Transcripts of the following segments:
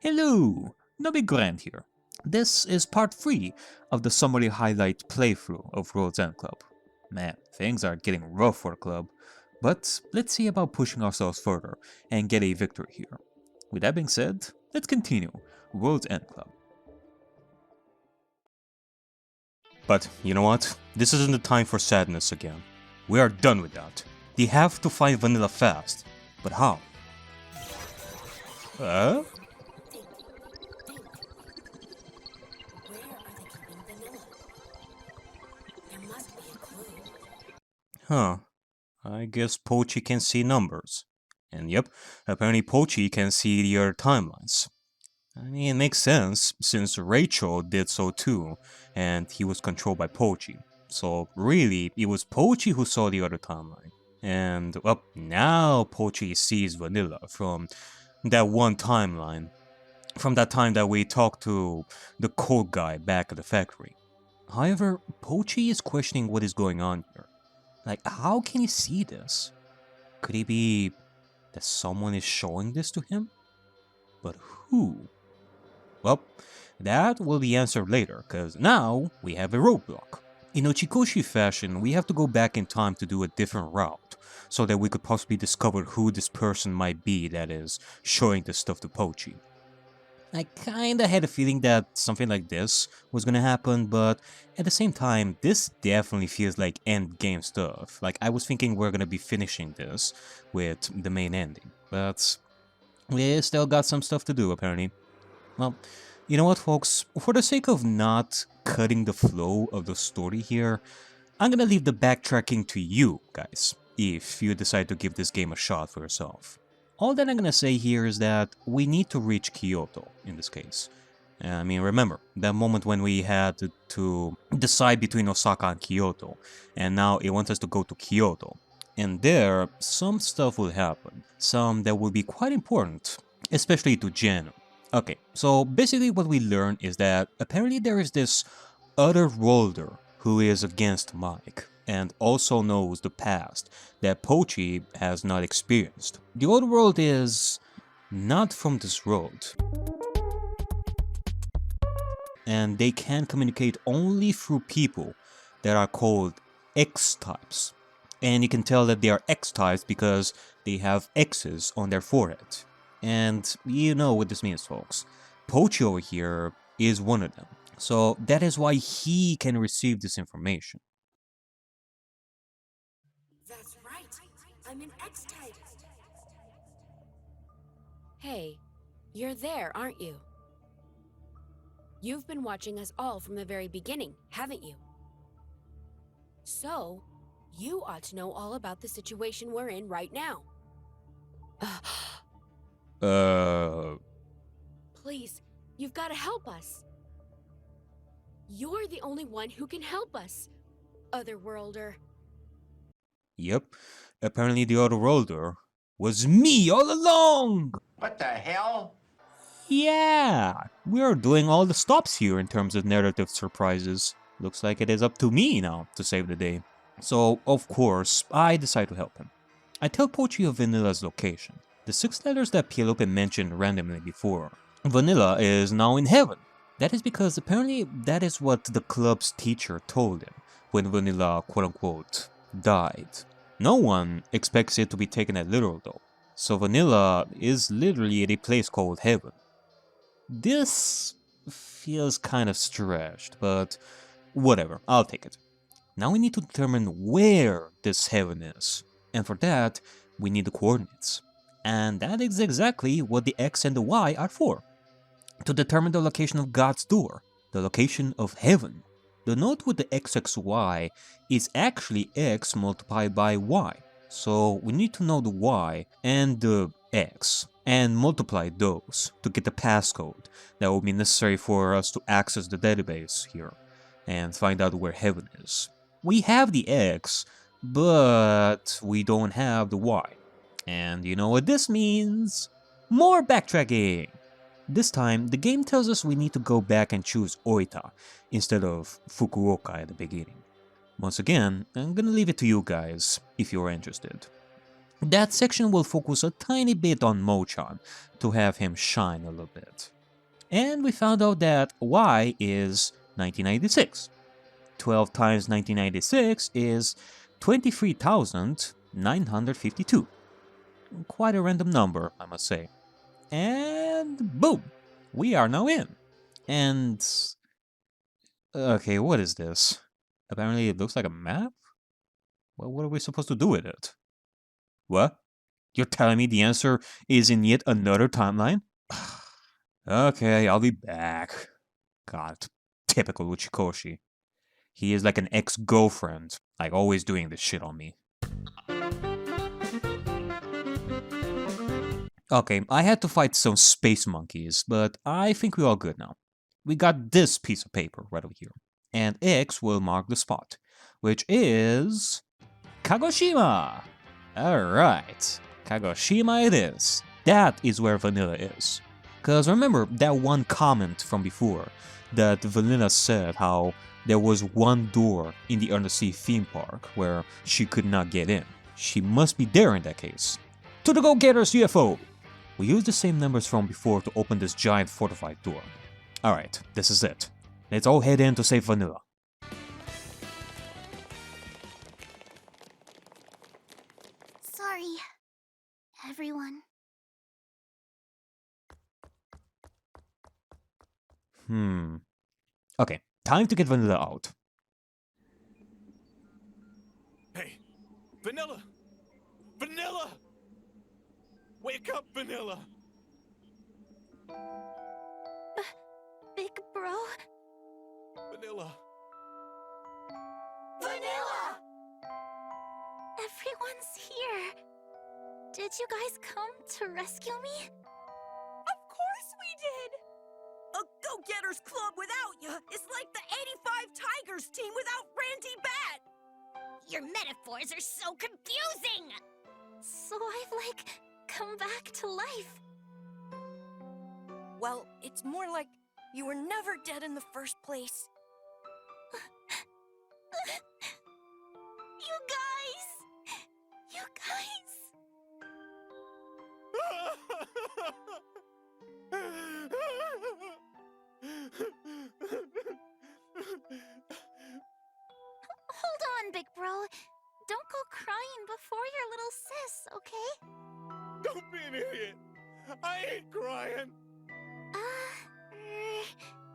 Hello, Noby Grant here. This is part 3 of the summary highlight playthrough of World's End Club. Man, things are getting rough for the club, but let's see about pushing ourselves further and get a victory here. With that being said, let's continue World's End Club. But you know what? This isn't the time for sadness again. We are done with that. They have to find Vanilla fast. But how? Where are they keeping Vanilla? There must be a clue. Huh. I guess Pochi can see numbers. And yep, apparently Pochi can see the other timelines. I mean, it makes sense, since Rachel did so too, and he was controlled by Pochi. So really, it was Pochi who saw the other timeline. And, well, now Pochi sees Vanilla from that one timeline. From that time that we talked to the code guy back at the factory. However, Pochi is questioning what is going on here. Like, how can he see this? Could it be that someone is showing this to him? But who? Well, that will be answered later, cause now we have a roadblock. In Ochikoshi fashion, we have to go back in time to do a different route, so that we could possibly discover who this person might be that is showing this stuff to Pochi. I kinda had a feeling that something like this was gonna happen, but at the same time, this definitely feels like endgame stuff. Like, I was thinking we're gonna be finishing this with the main ending, but we still got some stuff to do apparently. Well, you know what, folks? For the sake of not cutting the flow of the story here, I'm gonna leave the backtracking to you guys, if you decide to give this game a shot for yourself. All that I'm gonna say here is that we need to reach Kyoto, in this case. I mean, remember, that moment when we had to decide between Osaka and Kyoto, and now it wants us to go to Kyoto. And there, some stuff will happen, some that will be quite important, especially to Jeno. Okay, so basically what we learn is that apparently there is this other worlder who is against Mike, and also knows the past that Pochi has not experienced. The other world is not from this world, and they can communicate only through people that are called X-types. And you can tell that they are X-types because they have X's on their forehead. And you know what this means, folks. Pochi over here is one of them. So that is why he can receive this information. That's right. I'm an X-type. Hey, you're there, aren't you? You've been watching us all from the very beginning, haven't you? So, you ought to know all about the situation we're in right now. Please, you've got to help us. You're the only one who can help us, Otherworlder. Yep, apparently the other worlder was me all along! What the hell? Yeah, we are doing all the stops here in terms of narrative surprises. Looks like it is up to me now to save the day. So, of course, I decide to help him. I tell Pochi of Vanilla's location, the 6 letters that Penelope mentioned randomly before. Vanilla is now in heaven. That is because apparently that is what the club's teacher told him when Vanilla quote-unquote died. No one expects it to be taken as literal though, so Vanilla is literally at a place called heaven. This feels kind of stretched, but whatever, I'll take it. Now we need to determine where this heaven is, and for that, we need the coordinates. And that is exactly what the X and the Y are for. To determine the location of God's door, the location of heaven. The note with the XXY is actually X multiplied by Y, so we need to know the Y and the X, and multiply those to get the passcode that will be necessary for us to access the database here, and find out where heaven is. We have the X, but we don't have the Y. And you know what this means? More backtracking! This time, the game tells us we need to go back and choose Oita instead of Fukuoka at the beginning. Once again, I'm gonna leave it to you guys if you're interested. That section will focus a tiny bit on Mochan to have him shine a little bit. And we found out that y is 1996. 12 times 1996 is 23,952. Quite a random number, I must say. And boom! We are now in. And... okay, what is this? Apparently it looks like a map? Well, what are we supposed to do with it? What? You're telling me the answer is in yet another timeline? Okay, I'll be back. God, typical Uchikoshi. He is like an ex-girlfriend, like always doing this shit on me. Okay, I had to fight some space monkeys, but I think we're all good now. We got this piece of paper right over here, and X will mark the spot, which is... Kagoshima! Alright, Kagoshima it is. That is where Vanilla is. Cause remember that one comment from before, that Vanilla said how there was one door in the undersea theme park where she could not get in. She must be there in that case. To the go-getters, UFO! We used the same numbers from before to open this giant fortified door. Alright, this is it. Let's all head in to save Vanilla. Sorry, everyone. Okay, time to get Vanilla out. Hey, Vanilla! Vanilla! Wake up, Vanilla! Big bro? Vanilla! Vanilla! Everyone's here. Did you guys come to rescue me? Of course we did! A go-getters club without you is like the 85 Tigers team without Randy Bat! Your metaphors are so confusing! So I've, come back to life. Well, it's more like you were never dead in the first place. You guys! You guys! Hold on, big bro. Don't go crying before your little sis, okay? Don't be an idiot! I ain't crying!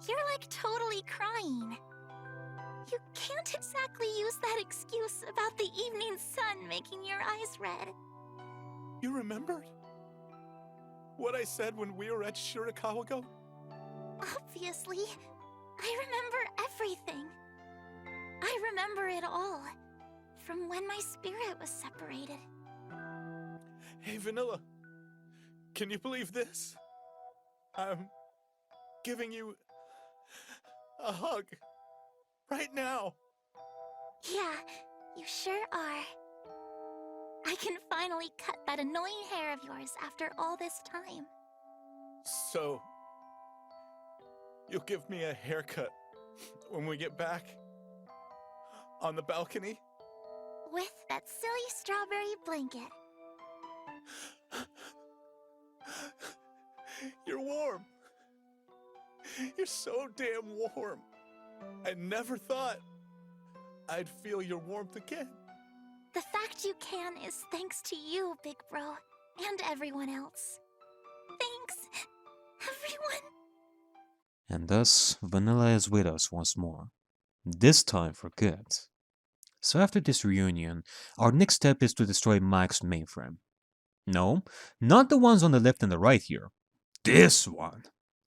You're totally crying. You can't exactly use that excuse about the evening sun making your eyes red. You remembered? What I said when we were at Shirakawa-go? Obviously. I remember everything. I remember it all. From when my spirit was separated. Hey, Vanilla. Can you believe this? I'm giving you a hug. Right now. Yeah, you sure are. I can finally cut that annoying hair of yours after all this time. So, you'll give me a haircut when we get back? On the balcony? With that silly strawberry blanket. You're warm. You're so damn warm. I never thought I'd feel your warmth again. The fact you can is thanks to you, big bro, and everyone else. Thanks, everyone. And thus, Vanilla is with us once more. This time for good. So after this reunion, our next step is to destroy Mike's mainframe. No, not the ones on the left and the right here. This one.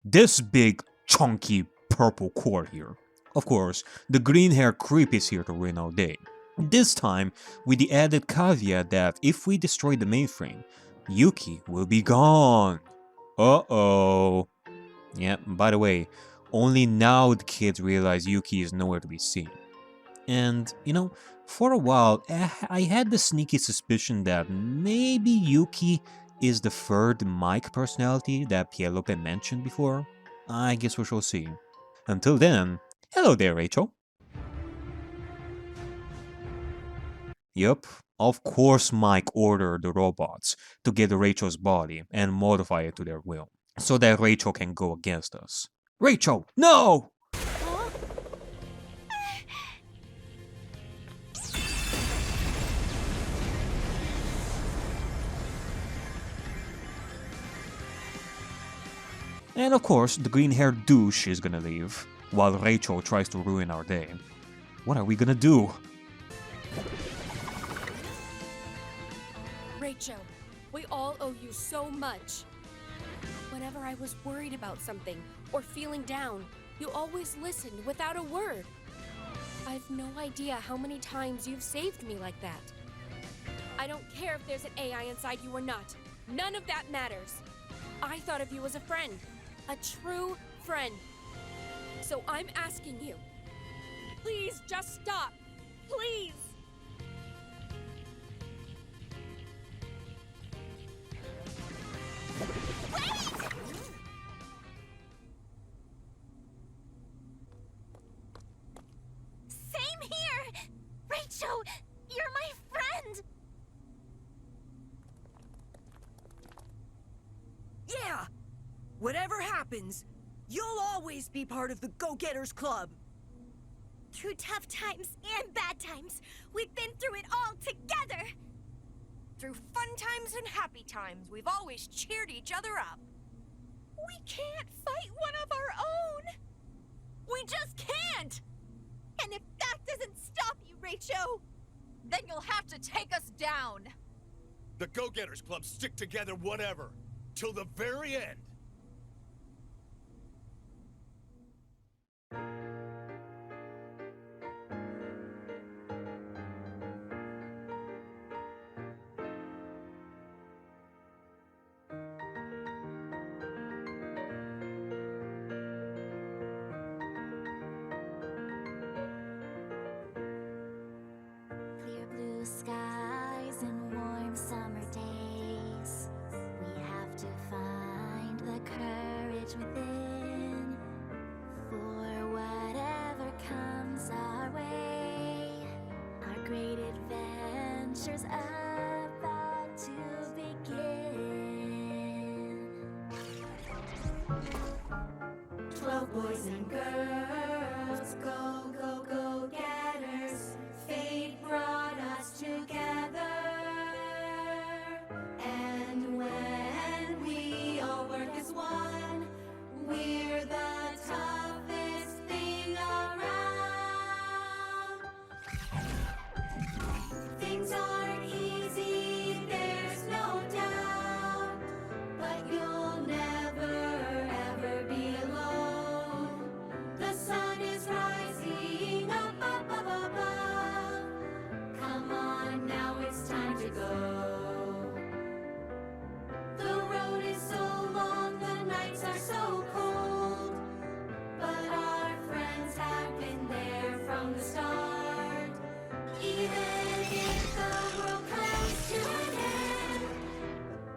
This big, chunky, purple core here. Of course, the green hair creep is here to ruin our day. This time, with the added caveat that if we destroy the mainframe, Yuki will be gone. Uh-oh. Yeah, by the way, only now the kids realize Yuki is nowhere to be seen. And, for a while, I had the sneaky suspicion that maybe Yuki is the third Mike personality that Pierlope mentioned before. I guess we shall see. Until then, hello there, Rachel. Yup, of course Mike ordered the robots to get Rachel's body and modify it to their will. so that Rachel can go against us. Rachel, no! Huh? And of course, the green-haired douche is gonna leave, while Rachel tries to ruin our day. What are we gonna do? Rachel, we all owe you so much. Whenever I was worried about something or feeling down, you always listened without a word. I've no idea how many times you've saved me like that. I don't care if there's an AI inside you or not. None of that matters. I thought of you as a friend. A true friend. So I'm asking you, please just stop. Please. Same here! Rachel, you're my friend! Yeah! Whatever happens, you'll always be part of the Go-Getters Club. Through tough times and bad times, we've been through it all together! Through fun times and happy times, we've always cheered each other up. We can't fight one of our own! We just can't! And if that doesn't stop you, Rachel, Then you'll have to take us down. The Go-Getters Club stick together whatever, till the very end. clear blue skies and warm summer days. We have to find the courage within for whatever comes our way. Our great adventure's about to begin. 12 boys and girls, go, go, go getters. Fate brought us together. And when we all work as one, we're the toughest thing around. Things aren't easy, there's no doubt. But you'll never ever be alone. The sun is rising up, up, up, above. Come on, now it's time to go. The road is so long, the nights are so cold. But our friends have been there from the start. Even if the world comes to an end,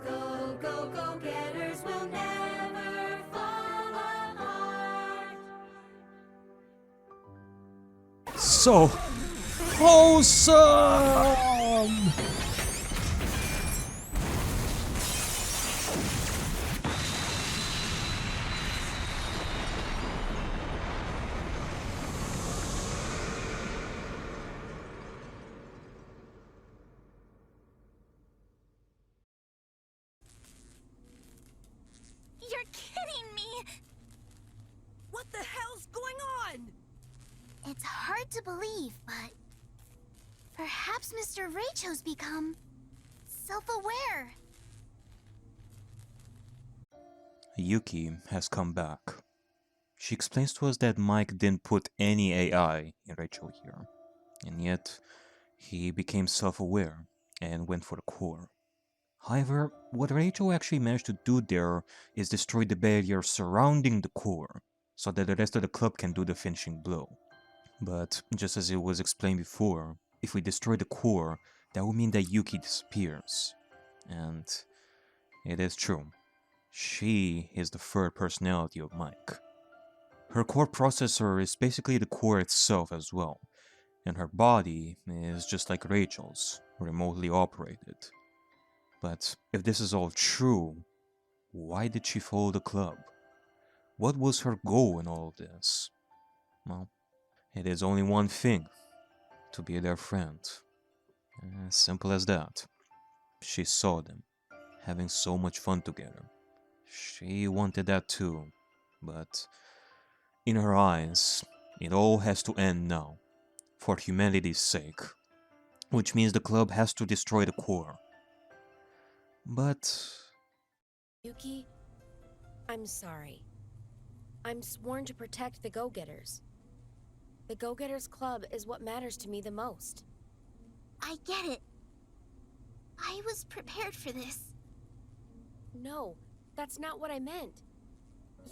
go, go, go getters will never fall apart. So wholesome! You're kidding me! What the hell's going on? It's hard to believe, but perhaps Mr. Raicho's become self-aware. Yuki has come back. She explains to us that Mike didn't put any AI in Rachel here, and yet he became self-aware and went for the core. However, what Rachel actually managed to do there is destroy the barrier surrounding the core, so that the rest of the club can do the finishing blow. But just as it was explained before, if we destroy the core, that would mean that Yuki disappears. And it is true. She is the third personality of Mike. Her core processor is basically the core itself as well, and her body is just like Rachel's, remotely operated. But if this is all true, Why did she follow the club? What was her goal in all of this? Well, it is only one thing, to be their friend. As simple as that. She saw them, having so much fun together. She wanted that too, but in her eyes, it all has to end now, for humanity's sake, which means the club has to destroy the core. But Yuki, I'm sorry. I'm sworn to protect the Go-Getters. The Go-Getters Club is what matters to me the most. I get it. I was prepared for this. No, that's not what I meant.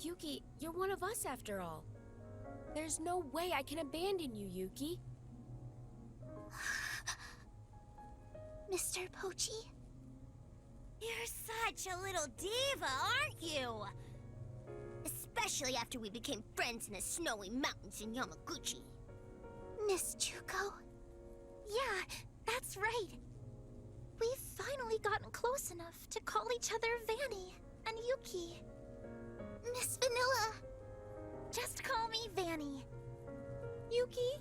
Yuki, you're one of us after all. There's no way I can abandon you, Yuki. Mr. Pochi? You're such a little diva, aren't you? Especially after we became friends in the snowy mountains in Yamaguchi. Miss Chuko? Yeah, that's right. We've finally gotten close enough to call each other Vanny and Yuki. Miss Vanilla. Just call me Vanny. Yuki,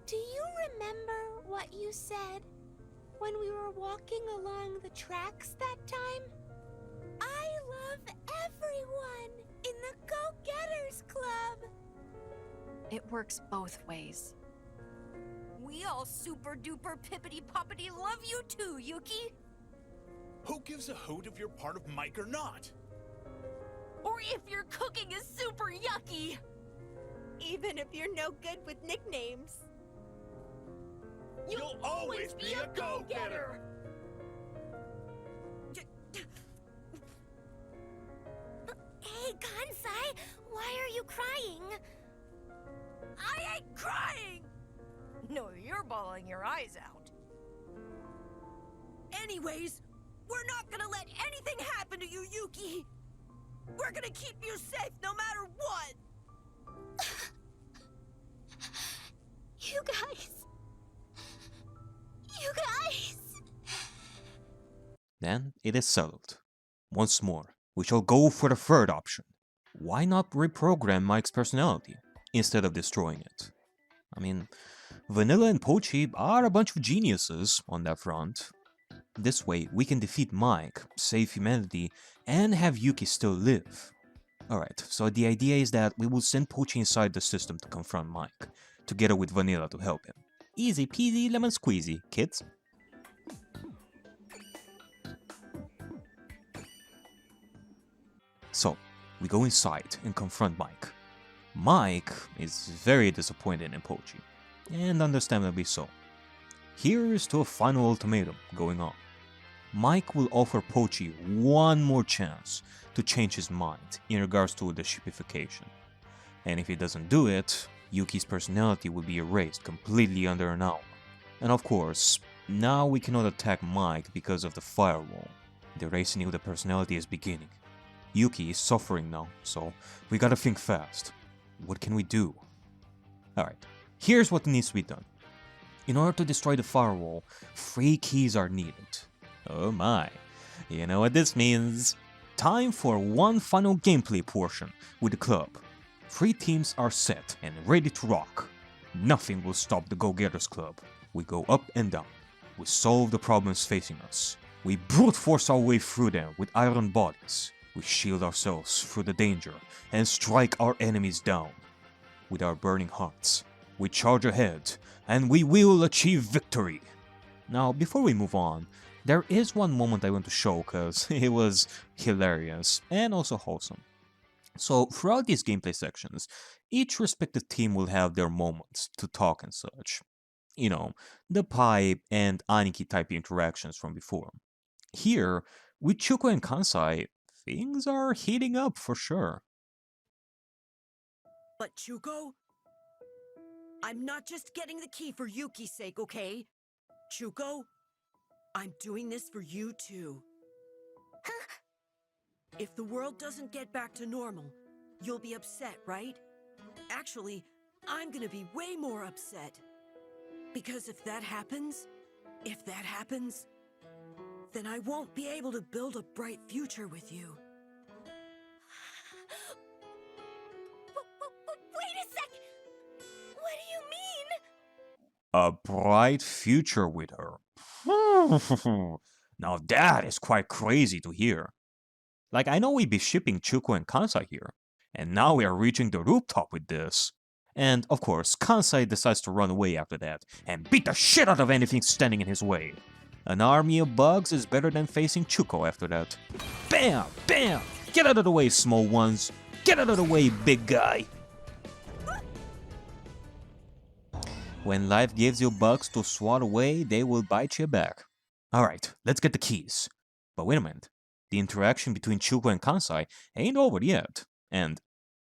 do you remember what you said when we were walking along the tracks that time? I love everyone in the Go-Getters Club. It works both ways. We all super duper pippity poppity love you too, Yuki. Who gives a hoot if you're part of Mike or not? Or if your cooking is super yucky. Even if you're no good with nicknames. You'll always be a go-getter! Hey, Kansai, why are you crying? I ain't crying! No, you're bawling your eyes out. Anyways, we're not gonna let anything happen to you, Yuki! We're gonna keep you safe no matter what! You guys. You guys. then it is settled. Once more, we shall go for the third option. Why not reprogram Mike's personality instead of destroying it? I mean, Vanilla and Pochi are a bunch of geniuses on that front. This way, we can defeat Mike, save humanity, and have Yuki still live. Alright, so the idea is that we will send Pochi inside the system to confront Mike, together with Vanilla to help him. Easy peasy lemon squeezy, kids. So, we go inside and confront Mike. Mike is very disappointed in Pochi, and understandably so. Here is to a final ultimatum going on. Mike will offer Pochi one more chance to change his mind in regards to the shipification. And if he doesn't do it, Yuki's personality will be erased completely under an hour. And of course, now we cannot attack Mike because of the firewall. The erasing of the personality is beginning. Yuki is suffering now, so we gotta think fast. What can we do? Alright, here's what needs to be done. In order to destroy the firewall, 3 keys are needed. Oh my, you know what this means. Time for one final gameplay portion with the club. 3 teams are set and ready to rock. Nothing will stop the Go-Getters Club. We go up and down. We solve the problems facing us. We brute force our way through them with iron bodies. We shield ourselves through the danger and strike our enemies down. With our burning hearts, we charge ahead and we will achieve victory. Now, before we move on, there is one moment I want to show because it was hilarious and also wholesome. So, throughout these gameplay sections, each respective team will have their moments to talk and such. You know, the pipe and Aniki type interactions from before. Here, with Chuko and Kansai, things are heating up for sure. But Chuko, I'm not just getting the key for Yuki's sake, okay? Chuko, I'm doing this for you too. If the world doesn't get back to normal, you'll be upset, right? Actually, I'm gonna be way more upset. Because if that happens, then I won't be able to build a bright future with you. Wait a sec! What do you mean? A bright future with her. Now that is quite crazy to hear. Like, I know we'd be shipping Chuko and Kansai here, and now we are reaching the rooftop with this. And of course, Kansai decides to run away after that, and beat the shit out of anything standing in his way. An army of bugs is better than facing Chuko after that. Bam! Bam! Get out of the way, small ones! Get out of the way, big guy! When life gives you bugs to swat away, they will bite you back. Alright, let's get the keys. But wait a minute. The interaction between Chuko and Kansai ain't over yet. And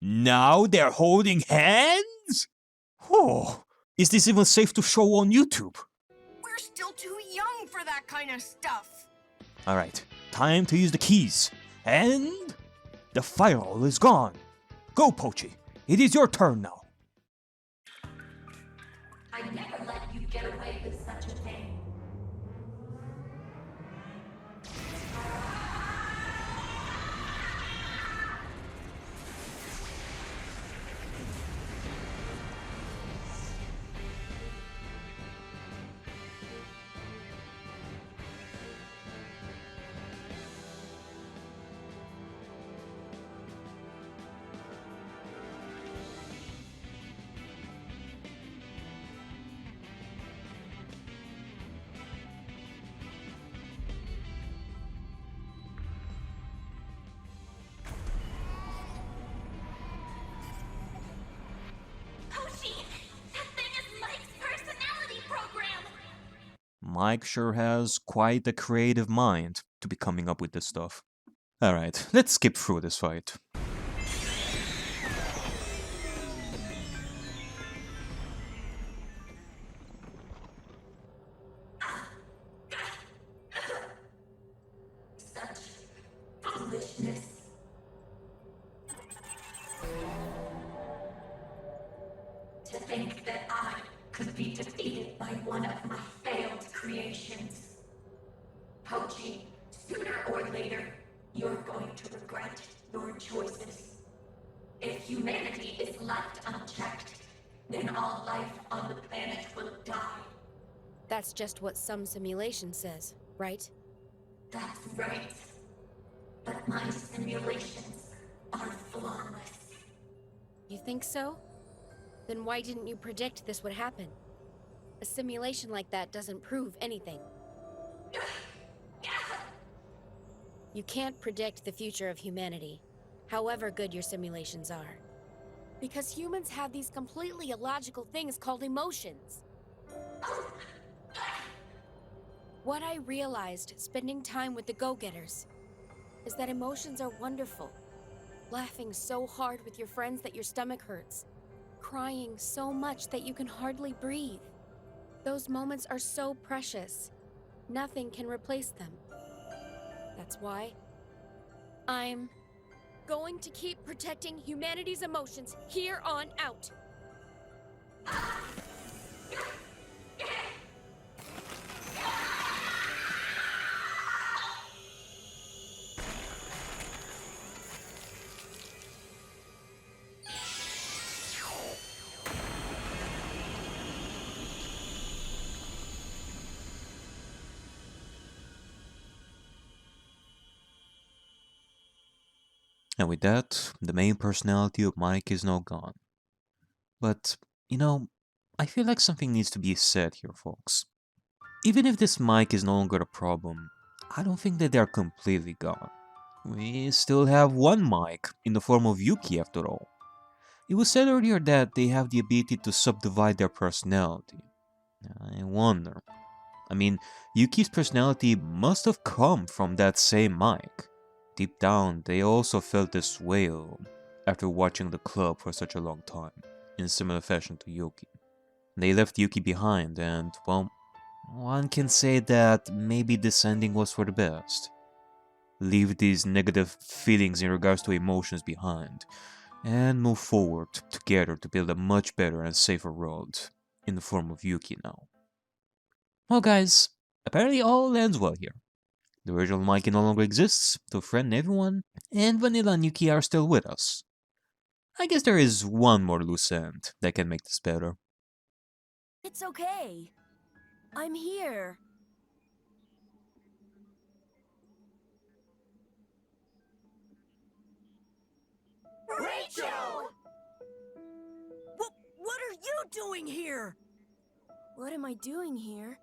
now they're holding hands? Oh, is this even safe to show on YouTube? We're still too young for that kind of stuff. Alright, time to use the keys. And the firewall is gone. Go, Pochi. It is your turn now. I never let you get away with such a thing. Pochi, that thing is Mike's personality program. Mike sure has quite a creative mind to be coming up with this stuff. Alright, let's skip through this fight. Such foolishness. To think that I could be defeated by one of my failed creations. Pochi, sooner or later, you're going to regret your choices. If humanity is left unchecked, then all life on the planet will die. That's just what some simulation says, right? That's right. But my simulations are flawless. You think so? Then why didn't you predict this would happen? A simulation like that doesn't prove anything. You can't predict the future of humanity, however good your simulations are. Because humans have these completely illogical things called emotions. What I realized spending time with the go-getters is that emotions are wonderful. Laughing so hard with your friends that your stomach hurts. Crying so much that you can hardly breathe. Those moments are so precious. Nothing can replace them. That's why I'm going to keep protecting humanity's emotions here on out. And with that, the main personality of Mike is now gone. But, I feel like something needs to be said here, folks. Even if this Mike is no longer a problem, I don't think that they're completely gone. We still have one Mike in the form of Yuki after all. It was said earlier that they have the ability to subdivide their personality. I wonder. I mean, Yuki's personality must have come from that same Mike. Deep down, they also felt this way after watching the club for such a long time, in similar fashion to Yuki. They left Yuki behind and, well, one can say that maybe this ending was for the best. Leave these negative feelings in regards to emotions behind, and move forward together to build a much better and safer world, in the form of Yuki now. Well guys, apparently all ends well here. The original Mikey no longer exists to threaten everyone, and Vanilla and Yuki are still with us. I guess there is one more loose end that can make this better. It's okay. I'm here. Rachel! What are you doing here? What am I doing here?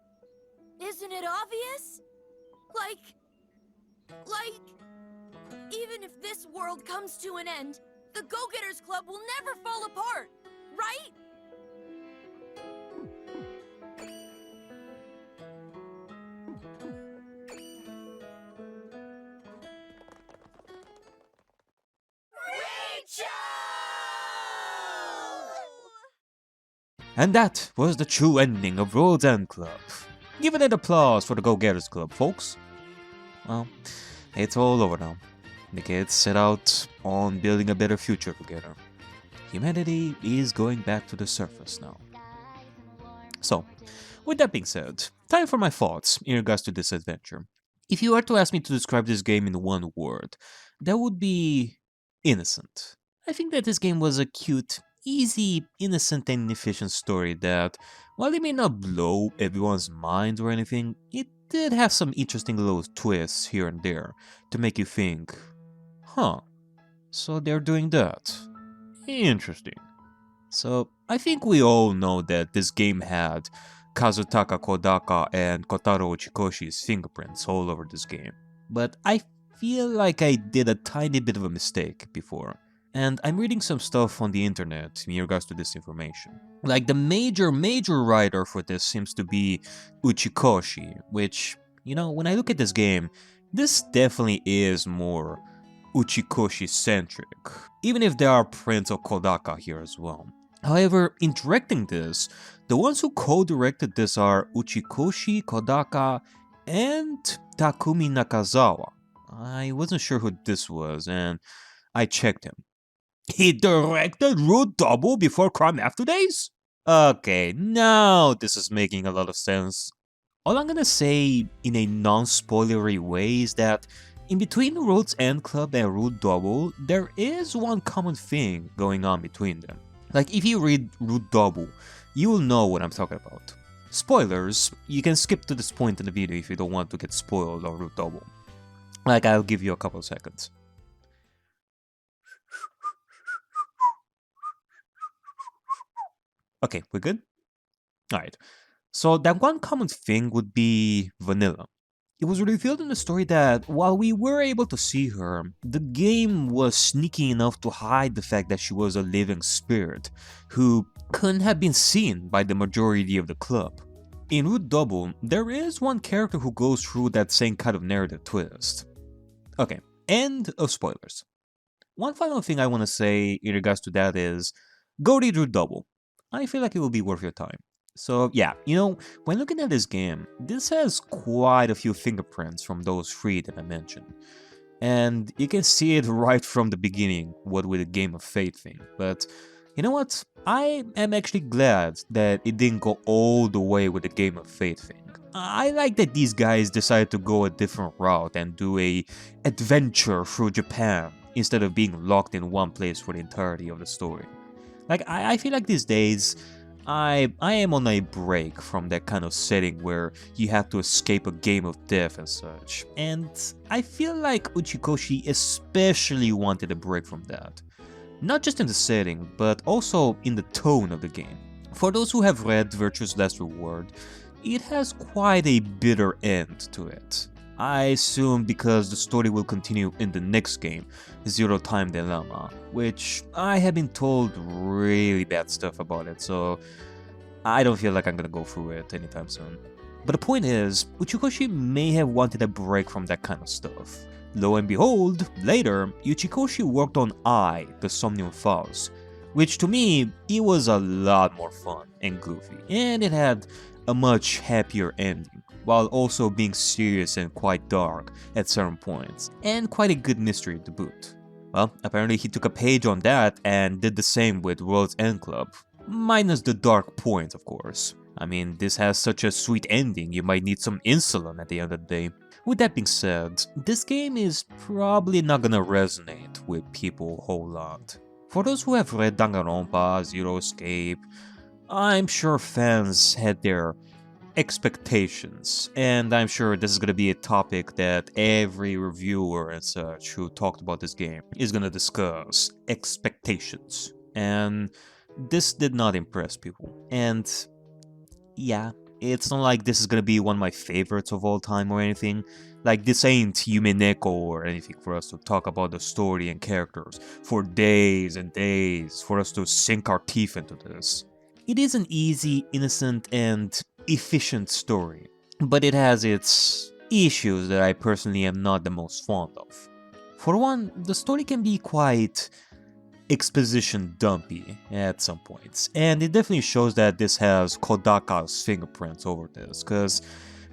Isn't it obvious? Even if this world comes to an end, the Go-Getters Club will never fall apart, right? And that was the true ending of World's End Club. Give it an applause for the Go-Getters Club, folks. Well, it's all over now. The kids set out on building a better future together. Humanity is going back to the surface now. So, with that being said, time for my thoughts in regards to this adventure. If you were to ask me to describe this game in one word, that would be innocent. I think that this game was a cute, easy, innocent, and efficient story that, while it may not blow everyone's mind or anything, it did have some interesting little twists here and there to make you think, huh, so they're doing that. Interesting. So, I think we all know that this game had Kazutaka Kodaka and Kotaro Uchikoshi's fingerprints all over this game. But I feel like I did a tiny bit of a mistake before. And I'm reading some stuff on the internet in regards to this information. Like the major writer for this seems to be Uchikoshi, which, when I look at this game, this definitely is more Uchikoshi-centric, even if there are prints of Kodaka here as well. However, in directing this, the ones who co-directed this are Uchikoshi, Kodaka, and Takumi Nakazawa. I wasn't sure who this was, and I checked him. He directed Rude Double before Crime After Days? Okay, now this is making a lot of sense. All I'm gonna say in a non-spoilery way is that in between World's End Club and Rude Double, there is one common thing going on between them. Like, if you read Rude Double, you will know what I'm talking about. Spoilers, you can skip to this point in the video if you don't want to get spoiled on Rude Double. Like, I'll give you a couple of seconds. Okay, we're good? Alright, so that one common thing would be Vanilla. It was revealed in the story that while we were able to see her, the game was sneaky enough to hide the fact that she was a living spirit who couldn't have been seen by the majority of the club. In Root Double, there is one character who goes through that same kind of narrative twist. Okay, end of spoilers. One final thing I want to say in regards to that is, go read Root Double. I feel like it will be worth your time. So yeah, when looking at this game, this has quite a few fingerprints from those three that I mentioned. And you can see it right from the beginning, what with the Game of Fate thing. But you know what? I am actually glad that it didn't go all the way with the Game of Fate thing. I like that these guys decided to go a different route and do a adventure through Japan instead of being locked in one place for the entirety of the story. Like, I feel like these days, I am on a break from that kind of setting where you have to escape a game of death and such. And I feel like Uchikoshi especially wanted a break from that. Not just in the setting, but also in the tone of the game. For those who have read Virtue's Last Reward, it has quite a bitter end to it. I assume because the story will continue in the next game, Zero Time Dilemma, which I have been told really bad stuff about it, so I don't feel like I'm gonna go through it anytime soon. But the point is, Uchikoshi may have wanted a break from that kind of stuff. Lo and behold, later, Uchikoshi worked on I, the Somnium Falls, which to me, it was a lot more fun and goofy, and it had a much happier ending, while also being serious and quite dark at certain points, and quite a good mystery to boot. Well, apparently he took a page on that and did the same with World's End Club, minus the dark points, of course. I mean, this has such a sweet ending, you might need some insulin at the end of the day. With that being said, this game is probably not gonna resonate with people a whole lot. For those who have read Danganronpa, Zero Escape, I'm sure fans had their expectations, and I'm sure this is gonna be a topic that every reviewer and such who talked about this game is gonna discuss: expectations. And this did not impress people. And yeah, it's not like this is gonna be one of my favorites of all time or anything. Like, this ain't Yume Neko or anything for us to talk about the story and characters for days and days, for us to sink our teeth into this. It is an easy, innocent, and efficient story, but it has its issues that I personally am not the most fond of. For one, the story can be quite exposition dumpy at some points, and it definitely shows that this has Kodaka's fingerprints over this, because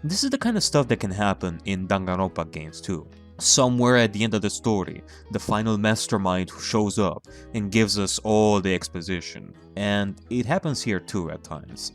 this is the kind of stuff that can happen in Danganronpa games too. Somewhere at the end of the story, the final mastermind shows up and gives us all the exposition, and it happens here too at times,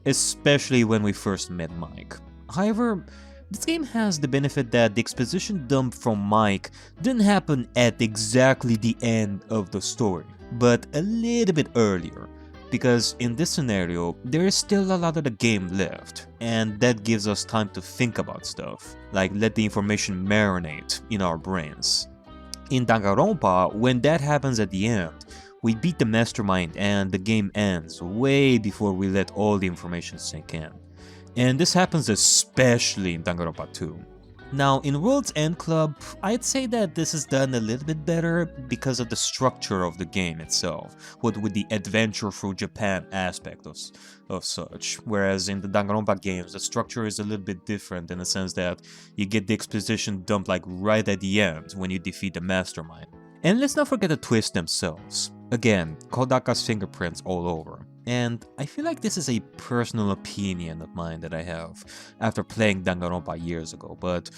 especially when we first met Mike. However, this game has the benefit that the exposition dump from Mike didn't happen at exactly the end of the story, but a little bit earlier, because in this scenario, there is still a lot of the game left, and that gives us time to think about stuff, like let the information marinate in our brains. In Danganronpa, when that happens at the end, we beat the mastermind and the game ends way before we let all the information sink in. And this happens especially in Danganronpa 2. Now, in World's End Club, I'd say that this is done a little bit better because of the structure of the game itself, with the adventure through Japan aspect of such, whereas in the Danganronpa games, the structure is a little bit different in the sense that you get the exposition dumped like right at the end when you defeat the mastermind. And let's not forget the twists themselves. Again, Kodaka's fingerprints all over. And I feel like this is a personal opinion of mine that I have after playing Danganronpa years ago, but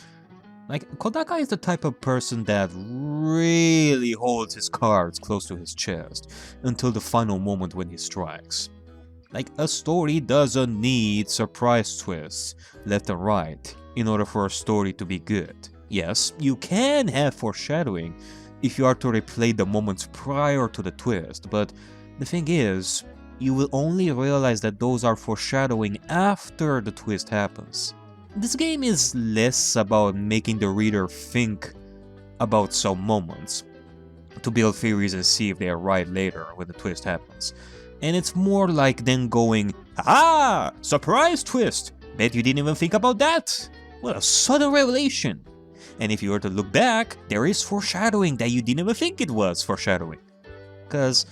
like, Kodaka is the type of person that really holds his cards close to his chest until the final moment when he strikes. Like, a story doesn't need surprise twists left and right in order for a story to be good. Yes, you can have foreshadowing if you are to replay the moments prior to the twist, but the thing is, you will only realize that those are foreshadowing after the twist happens. This game is less about making the reader think about some moments to build theories and see if they are right later when the twist happens. And it's more like them going, "Ah! Surprise twist! Bet you didn't even think about that! What a sudden revelation!" And if you were to look back, there is foreshadowing that you didn't even think it was foreshadowing. Cause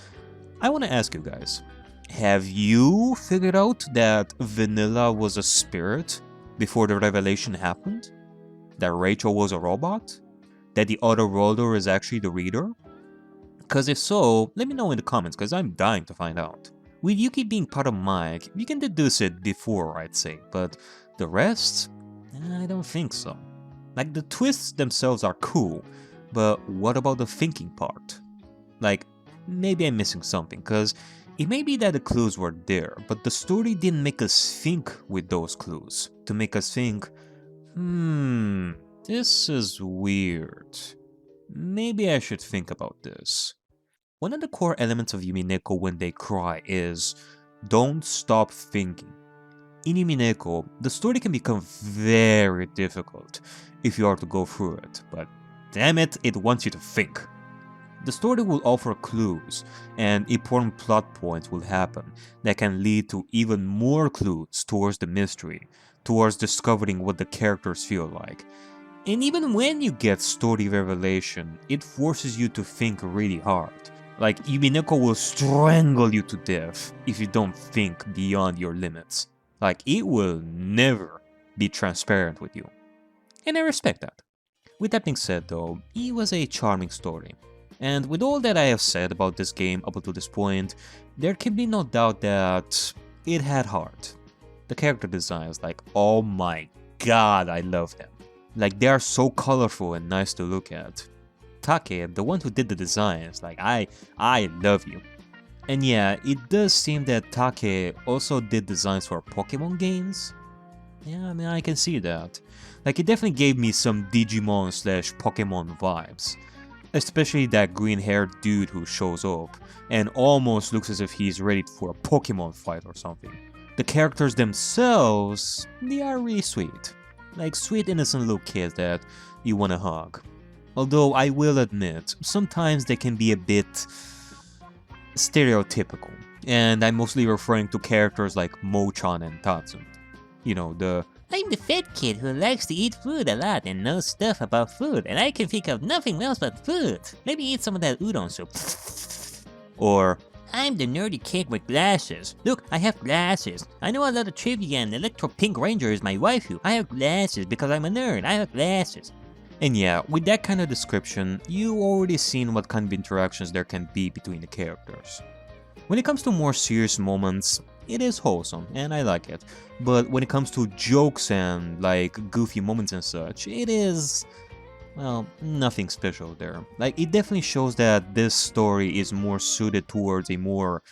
I wanna ask you guys, have you figured out that Vanilla was a spirit before the revelation happened? That Rachel was a robot? That the other roller is actually the reader? Cause if so, let me know in the comments, cause I'm dying to find out. With Yuki being part of Mike, you can deduce it before, I'd say, but the rest? I don't think so. Like, the twists themselves are cool, but what about the thinking part? Like, maybe I'm missing something, cause it may be that the clues were there, but the story didn't make us think with those clues. To make us think, this is weird. Maybe I should think about this. One of the core elements of Yumineko when they cry is, don't stop thinking. In Yumineko, the story can become very difficult if you are to go through it, but damn it, it wants you to think. The story will offer clues, and important plot points will happen that can lead to even more clues towards the mystery, towards discovering what the characters feel like. And even when you get story revelation, it forces you to think really hard. Like, Yumineko will strangle you to death if you don't think beyond your limits. Like, it will never be transparent with you. And I respect that. With that being said though, it was a charming story. And with all that I have said about this game up until this point, there can be no doubt that it had heart. The character designs, like, oh my god, I love them. Like, they are so colorful and nice to look at. Take, the one who did the designs, like, I love you. And yeah, it does seem that Take also did designs for Pokemon games. Yeah, I mean, I can see that. Like, it definitely gave me some Digimon slash Pokemon vibes. Especially that green-haired dude who shows up and almost looks as if he's ready for a Pokemon fight or something. The characters themselves, they are really sweet. Like sweet innocent little kids that you wanna hug. Although I will admit, sometimes they can be a bit stereotypical. And I'm mostly referring to characters like Mo-chan and Tatsun. You know, I'm the fat kid who likes to eat food a lot and knows stuff about food, and I can think of nothing else but food. Maybe eat some of that udon soup. Or, I'm the nerdy kid with glasses. Look, I have glasses. I know a lot of trivia and Electro Pink Ranger is my waifu. I have glasses because I'm a nerd. I have glasses. And yeah, with that kind of description, you already seen what kind of interactions there can be between the characters. When it comes to more serious moments, it is wholesome, and I like it. But when it comes to jokes and, like, goofy moments and such, it is, well, nothing special there. Like, it definitely shows that this story is more suited towards a more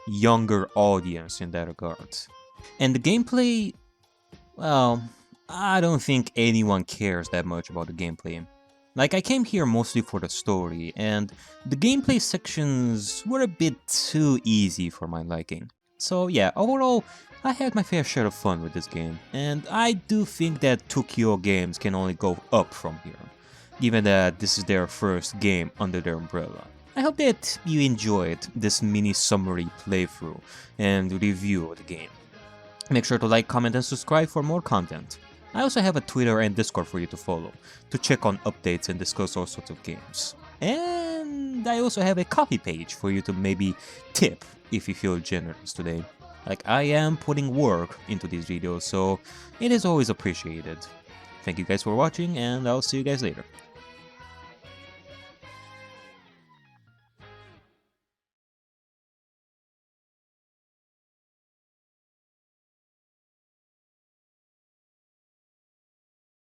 younger audience in that regard. And the gameplay, well, I don't think anyone cares that much about the gameplay. Like, I came here mostly for the story, and the gameplay sections were a bit too easy for my liking. So yeah, overall, I had my fair share of fun with this game, and I do think that Tokyo Games can only go up from here, given that this is their first game under their umbrella. I hope that you enjoyed this mini summary playthrough and review of the game. Make sure to like, comment, and subscribe for more content. I also have a Twitter and Discord for you to follow, to check on updates and discuss all sorts of games. And I also have a Ko-fi page for you to maybe tip if you feel generous today. Like, I am putting work into these videos, so it is always appreciated. Thank you guys for watching, and I'll see you guys later.